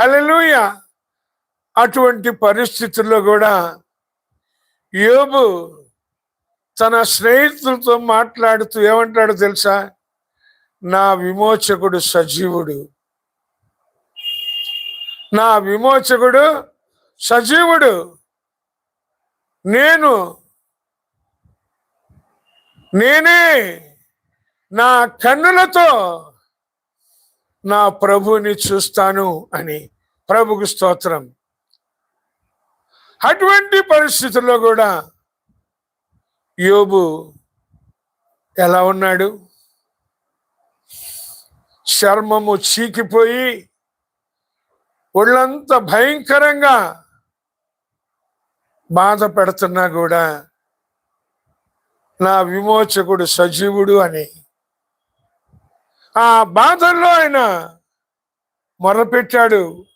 హల్లెలూయా. అటువంటి పరిస్థితుల్లో కూడా యోబు తన స్నేహితులతో మాట్లాడుతూ ఏమంటాడో తెలుసా? నా విమోచకుడు సజీవుడు, నా విమోచకుడు సజీవుడు. నేనే నా కన్నులతో నా ప్రభువుని చూస్తాను అని. ప్రభుకు స్తోత్రం. అటువంటి పరిస్థితుల్లో కూడా యోబు ఎలా ఉన్నాడు? చర్మము చీకిపోయి ఒళ్ళంతా భయంకరంగా బాధ పెడుతున్నా కూడా నా విమోచకుడు సజీవుడు అని ఆ బాధల్లో ఆయన మొరపెట్టాడు.